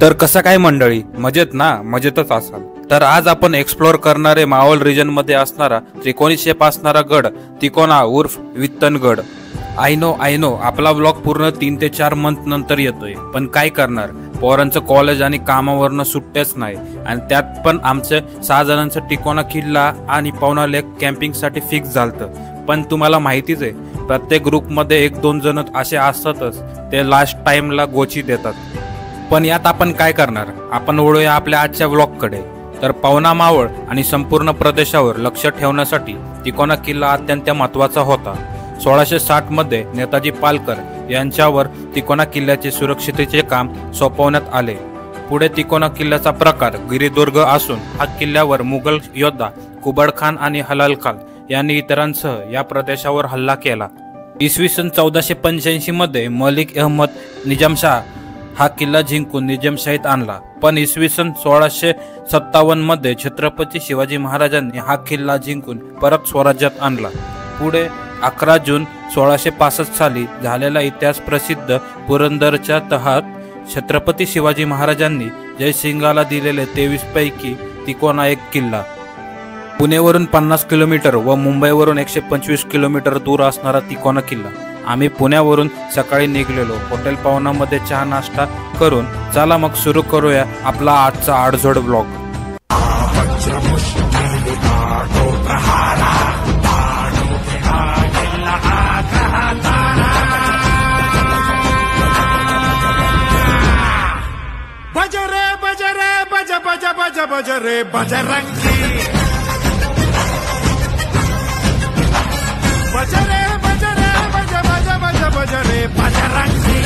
तर कसं काय मंडळी, मजेत ना? मजेतच असाल तर आज आपण एक्सप्लोर करणारे मावळ रिजन मध्ये असणारा त्रिकोणी शेप असणारा गड तिकोना उर्फ वित्तनगड। आय नो आपला ब्लॉग पूर्ण 3 ते 4 मंथ नंतर येतोय, पण काय करणार, पोरांचं कॉलेज आणि कामावरनं सुट्ट्याच नाही आणि त्यात पण आमचे 6 जणांचं तिकोना किल्ला आणि पवना लेक कॅम्पिंग साठी फिक्स झालतं। पण तुम्हाला माहितीच आहे, प्रत्येक ग्रुपमध्ये 1-2 जण असे असतातच, ते लास्ट टाइमला गोची देतात। पण यात आपण काय करणार, आपण वळूया आपल्या आजच्या व्लॉगकडे। तर पवना मावळ आणि संपूर्ण प्रदेशावर लक्ष ठेवण्यासाठी तिकोना किल्ला अत्यंत महत्त्वाचा होता। 1660 मध्ये नेताजी पालकर यांच्यावर तिकोना किल्ल्याचे सुरक्षिततेचे काम सोपवण्यात आले। पुढे तिकोना किल्ल्याचा प्रकार गिरिदुर्ग असून हा किल्ल्यावर मुघल योद्धा कुबड खान आणि हलाल खान यांनी इतरांसह या प्रदेशावर हल्ला केला। इसवी सन 1485 मध्ये मलिक अहमद निजामशाह हा किल्ला जिंकून निजामशाहीत आणला, पण इसवी सन 1657 मध्ये छत्रपती शिवाजी महाराजांनी हा किल्ला जिंकून परत स्वराज्यात आणला। पुढे 11 जून 1665 साली झालेला इतिहास प्रसिद्ध पुरंदरच्या तहात छत्रपती शिवाजी महाराजांनी जयसिंगाला दिलेले 23 पैकी तिकोना एक किल्ला। पुणेवरून 50 किलोमीटर व मुंबईवरून 125 किलोमीटर दूर असणारा तिकोना किल्ला। आम्ही पुण्यावरून सकाळी निघलेलो, हॉटेल पवनामध्ये चहा नाश्ता करून चला मग सुरू करूया आपला आजचा आडझोड ब्लॉग। बजरे बजरे बज बज बज बजरे बजरंगी बजरे बजरे बज बज बज बजरे Bajrangi.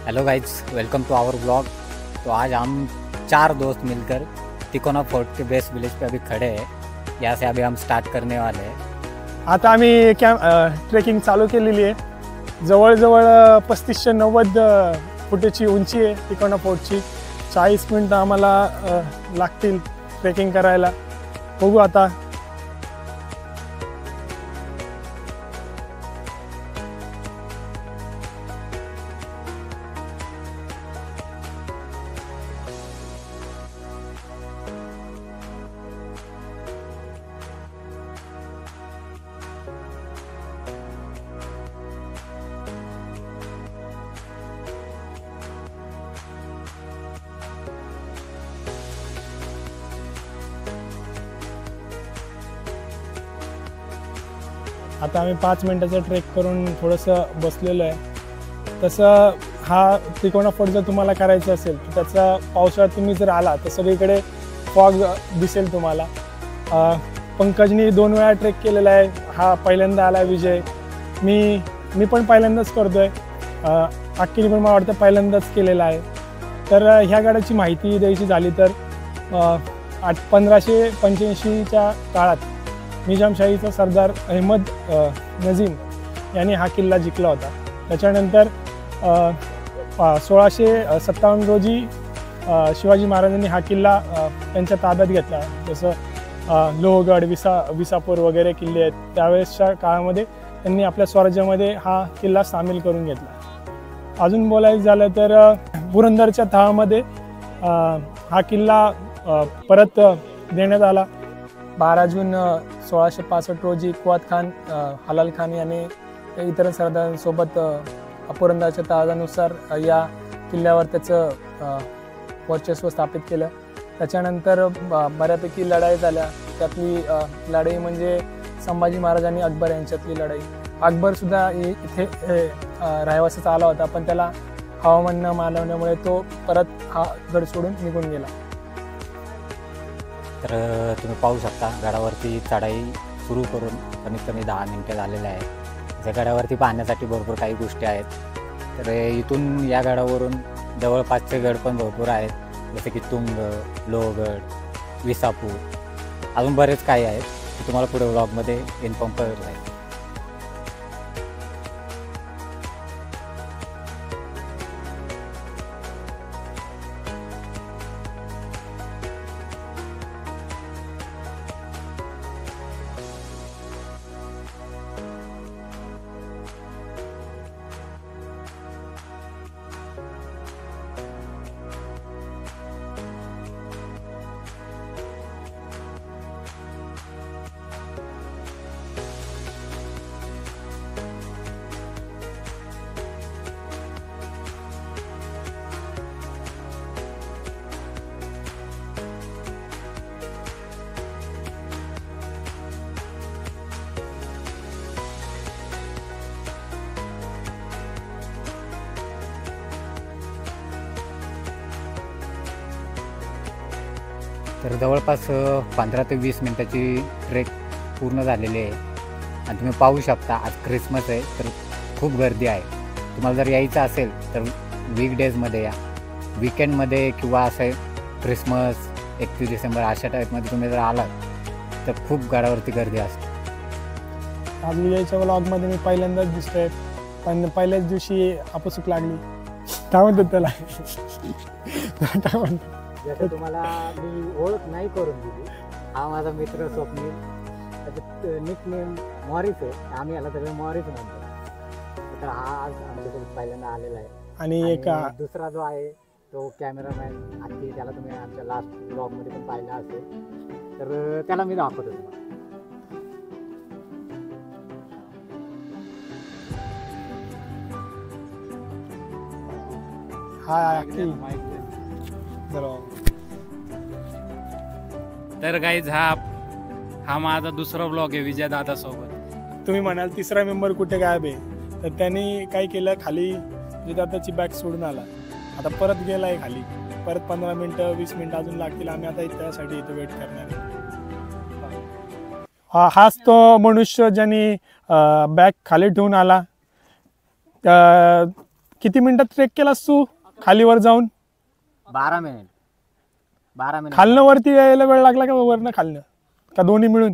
Hello guys, welcome to our blog. तो आज हम 4 दोस्त मिलकर तिकोना फोर्ट के बेस विलेज पे अभी खड़े हैं। यहाँ से अभी हम स्टार्ट करने वाले हैं। आता आम्ही ट्रेकिंग चालू केलेली आहे। जवळजवळ 3590 फुटाची उंची आहे तिकोना फोर्टची। 40 मिनिटं आम्हाला लागतील ट्रेकिंग करायला। बघू आता। आता आम्ही 5 मिनिटाचा ट्रेक करून थोडंसं बसलेलो आहे। तसं हा तिकोना फोर्ट जर तुम्हाला करायचं असेल तर त्याचा पावसाळ्यात तुम्ही जर आला तर सगळीकडे फॉग दिसेल तुम्हाला। पंकजनी 2 वेळा ट्रेक केलेला आहे, हा पहिल्यांदा आला विजय। मी पण पहिल्यांदाच करतोय। अक्कीने पण मला वाटतं पहिल्यांदाच केलेला आहे। तर ह्या गडाची माहिती द्यायची झाली तर 1585च्या काळात निजामशाहीचा सरदार अहमद नजीम यांनी हा किल्ला जिंकला होता। त्याच्यानंतर 1657 रोजी शिवाजी महाराजांनी हा किल्ला त्यांच्या ताब्यात घेतला। जसं लोहगड, विसापूर वगैरे किल्ले आहेत, त्यावेळेसच्या काळामध्ये त्यांनी आपल्या स्वराज्यामध्ये हा किल्ला सामील करून घेतला। अजून बोलायचं झालं तर पुरंदरच्या तहामध्ये हा किल्ला परत देण्यात आला। 12 जून 1665 रोजी कुआद खान, हलाल खान यांनी इतर सरदारांसोबत पुरंदरच्या तहानुसार या किल्ल्यावर त्याचं वर्चस्व स्थापित केलं। त्याच्यानंतर बऱ्यापैकी लढाई झाल्या। त्यातली लढाई म्हणजे संभाजी महाराज आणि अकबर यांच्यातली लढाई। अकबर सुद्धा इथे रहिवासीचा आला होता, पण त्याला हवामान न मानवण्यामुळे तो परत हा गड सोडून निघून गेला. तर तुम्ही पाहू शकता गडावरती चढाई सुरू करून कमीत कमी 10 मिनिटं झालेले आहे. या गडावरती पाहण्यासाठी भरपूर काही गोष्टी आहेत. तर इथून या गडावरून जवळपासचे गड पण भरपूर आहेत, जसे की तुंग, लोहगड, विसापूर, अजून बरेच काही आहेत ते तुम्हाला पुढे व्लॉगमध्ये इन्फॉर्म करत आहे. तर जवळपास 15 ते 20 मिनटाची ट्रेक पूर्ण झालेली आहे आणि तुम्ही पाहू शकता आज क्रिसमस आहे, तर खूप गर्दी आहे. तुम्हाला जर यायचं असेल तर वीकडेजमध्ये या, विकेंडमध्ये किंवा असं क्रिसमस 31 डिसेंबर अशा टाईपमध्ये तुम्ही जर आलात तर खूप गडावरती गर्दी असते. आज विजयच्या व्लॉगमध्ये मी पहिल्यांदाच दिसतोय, पण पहिल्याच दिवशी आपसूक लागली. काय म्हणतात त्याला? काय म्हणतात? जसं तुम्हाला मी ओळख नाही करून दिली, हा माझा मित्र स्वप्नील, त्याचं निकनेम मॉरिस आहे, आम्ही याला सगळे मॉरिस म्हणतो. तर हा आज आमच्यासोबत पहिल्यांदा आलेला आहे. आणि एका दुसरा जो आहे तो कॅमेरामॅन, आणि त्याला तुम्ही आमच्या लास्ट ब्लॉगमध्ये पण पाहिला असेल, तर त्याला मी दाखवतो तुम्हाला. तर गाईज हा माझा दुसरा ब्लॉग आहे विजय दादा सोबत. तुम्ही म्हणाल तिसरा मेंबर कुठे गायब आहे, तर त्यांनी काय केलं, खाली विजयदादाची बॅग सोडून आला, आता परत गेलाय खाली. परत 15 मिनिटं 20 मिनिटं अजून लागतील. आम्ही आता त्यासाठी इथे वेट करणार आहे. हाच तो मनुष्य ज्यांनी बॅग खाली ठेवून आला. किती मिनिटात ट्रेक केलास तू खालीवर जाऊन? 12 मिनिट. खालनं वरती यायला वेळ लागला का वरनं खालनं, का दोन्ही मिळून?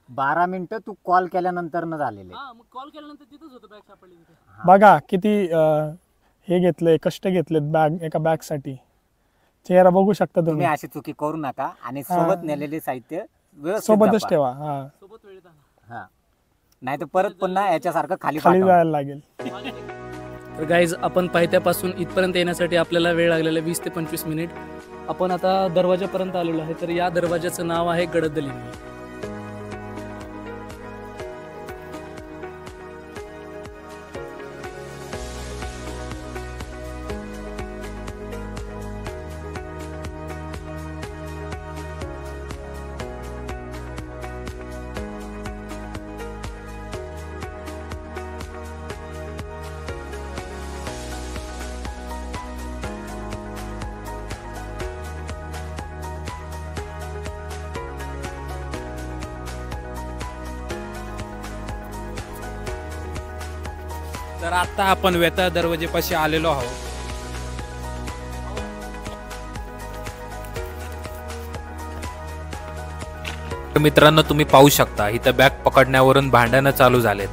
12 मिनिटं तू कॉल केल्यानंतर न झालेले. बघा किती हे घेतलंय, कष्ट घेतलेत बॅग, एका बॅग साठी. चेहरा बघू शकता तुम्ही तुम्ही. अशी चुकी करू नका आणि सोबत नेलेले साहित्य व्यवस्थित सोबतच जपा. ठेवा. हा, नाही तर परत पुन्हा याच्यासारखं खाली खाली पाठवा. जायला लागेल. तर गाईज आपण पायथ्यापासून इथपर्यंत येण्यासाठी आपल्याला वेळ लागलेला 20 ते 25 मिनिट. आपण आता दरवाजापर्यंत आलेलो आहे. तर या दरवाजाचं नाव आहे गडदलिंगी. तर आता आपण वेताळ दरवाजेपाशी आलेलो आहोत. मित्रांनो तुम्ही पाहू शकता इथं बॅग पकडण्यावरून भांडणं चालू झालेत.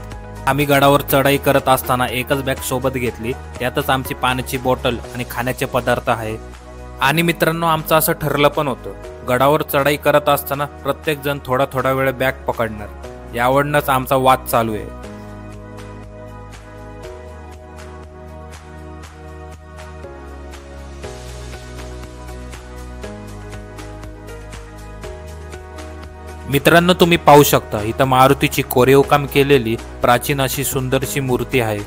आम्ही गडावर चढाई करत असताना एकच बॅग सोबत घेतली, त्यातच आमची पाण्याची बॉटल आणि खाण्याचे पदार्थ आहे. आणि मित्रांनो आमचं असं ठरलं पण होतं, गडावर चढाई करत असताना प्रत्येक जण थोडा थोडा वेळ बॅग पकडणार. यावरूनच आमचा वाद चालू आहे. मित्रांनो तुम्ही पाहू शकता इथं मारुतीची कोरीव काम केलेली प्राचीन अशी सुंदरशी मूर्ती आहे.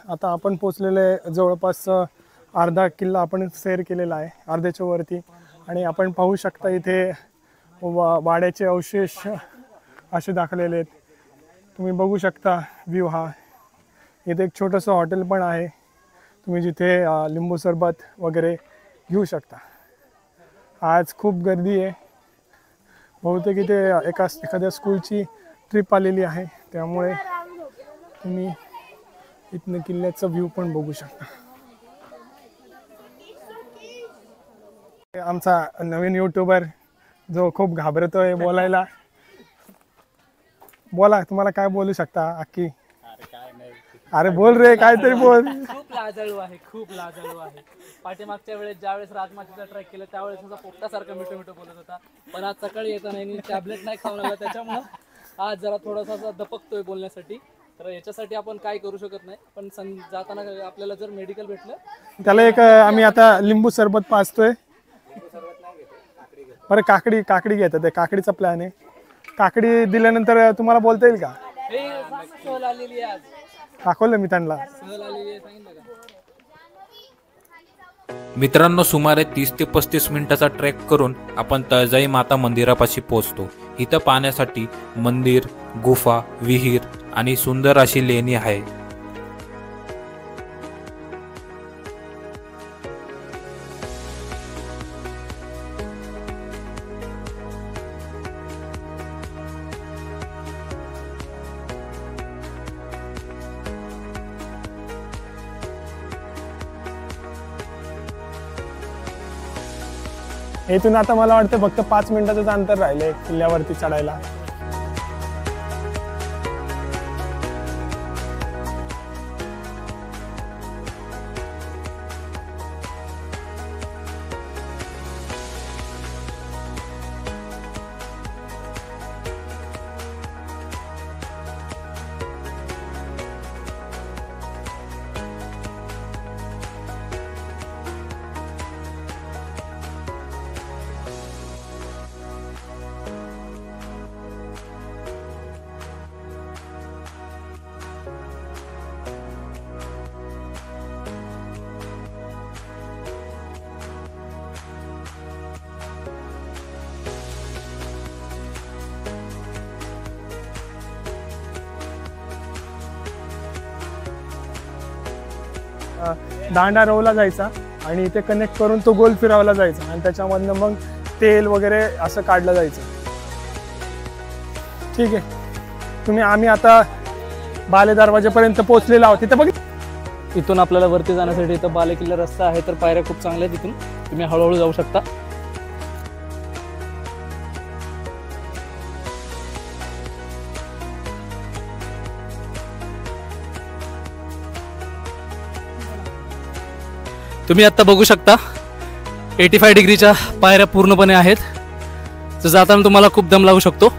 आता आपण पोचलेले जवळपास अर्धा किल्ला आपण सैर केलेला आहे, अर्ध्याच्या वरती. आणि आपण पाहू शकता इथे वाड्याचे अवशेष असे दाखवलेले आहेत. तुम्ही बघू शकता व्ह्यू हा. इथे एक छोटंसं हॉटेल पण आहे, तुम्ही जिथे लिंबू सरबत वगैरे घेऊ शकता. आज खूप गर्दी आहे, बहुतेक इथे एखाद्या स्कूलची ट्रिप आलेली आहे, त्यामुळे तुम्ही इथनं किल्ल्याचा व्ह्यू पण बघू शकता. आमचा नवीन यूट्यूबर जो खूप घाबरतोय बोलायला. बोला, तुम्हाला काय बोलू शकता अक्की? अरे बोल रे, काहीतरी बोल. खूप लाजाळू आहे, खूप लाजाळू आहे. पाठीमागच्या वेळेस ज्यावेळेस राजमातीचा ट्रॅक केला त्यावेळेस माझा पोपटासारखा मिठो मिठो बोलत होता, पण आज सकाळी येताना टॅबलेट नाही खाऊन आला, त्याच्यामुळं आज जरा थोडासा दपकतोय बोलण्यासाठी. तर याच्यासाठी आपण काय करू शकत नाही, पण जाताना आपल्याला जर मेडिकल भेटलं त्याला एक आम्ही आता लिंबू सरबत पाजतोय. बरं काकडी घेतात, ते काकडीचा प्लॅन आहे. काकडी दिल्यानंतर तुम्हाला बोलता येईल का? सहल आलेली आहे आज, दाखवलं मी त्यांना. सहल आलेली आहे सांगितलं का? मित्रांनो, सुमारे 30 ते 35 मिनिटाचा ट्रेक करून आपण तळजाई माता मंदिरापाशी पोहोचतो. इथं पाहण्यासाठी मंदिर, गुफा, विहीर आणि सुंदर अशी लेणी आहे. इथून आता मला वाटतं फक्त 5 मिनिटाचंच अंतर राहिलंय किल्ल्यावरती चढायला. दांडा रोवला जायचा आणि इथे कनेक्ट करून तो गोल फिरवला जायचा आणि त्याच्यामधनं मग तेल वगैरे असं काढलं जायचं. ठीक आहे, आम्ही आता बाले दरवाजापर्यंत पोहोचलेलो आहोत. तिथे बघ, इथून आपल्याला वरती जाण्यासाठी इथं बालेकिल्ला रस्ता आहे, तर पायऱ्या खूप चांगल्या आहेत. तिथून तुम्ही हळूहळू जाऊ शकता. तुम्ही आता बघू शकता 85 डिग्रीच्या पायऱ्या पूर्णपणे आहेत, तर जाताना तुम्हाला खूप दम लागू शकतो.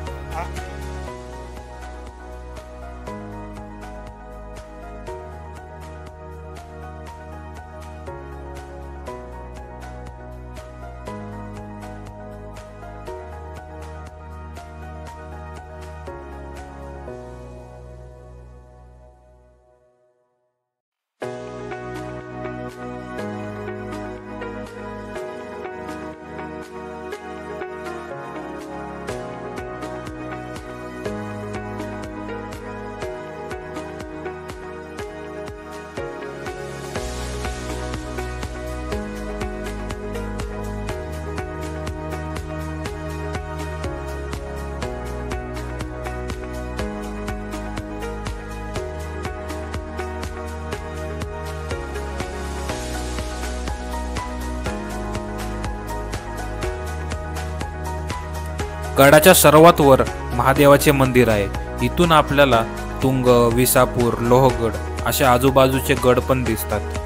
गडाच्या सर्वात वर महादेवाचे मंदिर आहे. इथून आपल्याला तुंग, विसापूर, लोहगड असे आजूबाजूचे गड पण दिसतात.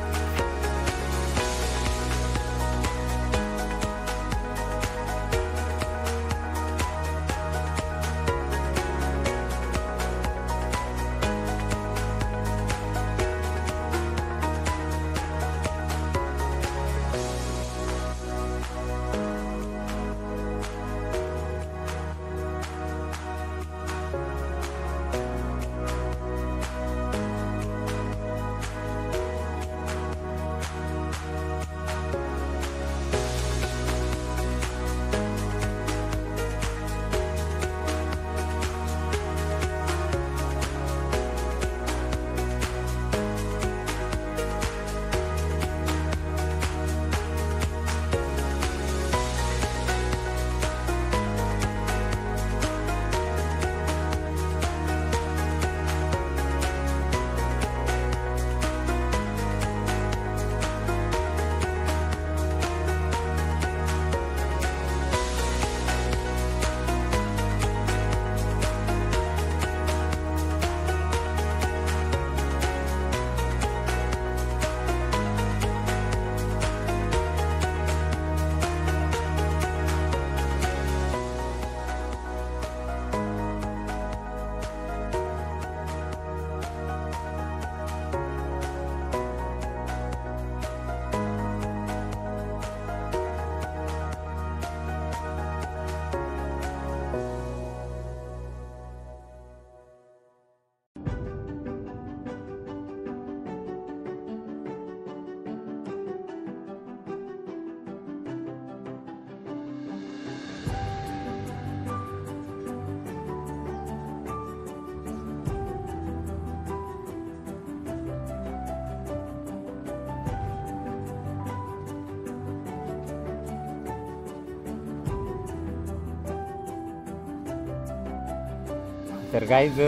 तर गाईज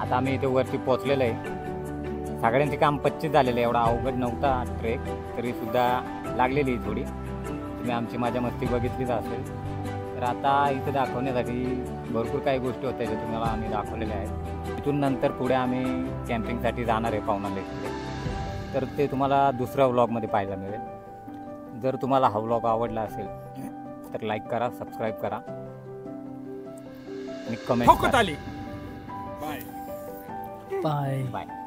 आता आम्ही इथे वरती पोचलेलो आहे. सगळ्यांचे काम 25 झालेलं आहे. एवढा अवघड नव्हता ट्रेक, तरीसुद्धा लागलेली थोडी. तुम्ही आमची मजा मस्ती बघितलीच असेल. तर आता इथे दाखवण्यासाठी भरपूर काही गोष्टी होत्या ज्या तुम्हाला आम्ही दाखवलेल्या आहेत. इथून नंतर पुढे आम्ही कॅम्पिंगसाठी जाणार आहे पावना लेककडे. तर ते तुम्हाला दुसऱ्या व्लॉगमध्ये पाहायला मिळेल. जर तुम्हाला हा व्लॉग आवडला असेल तर लाईक करा, सबस्क्राईब करा आणि कमेंट करा. बाय. बाय.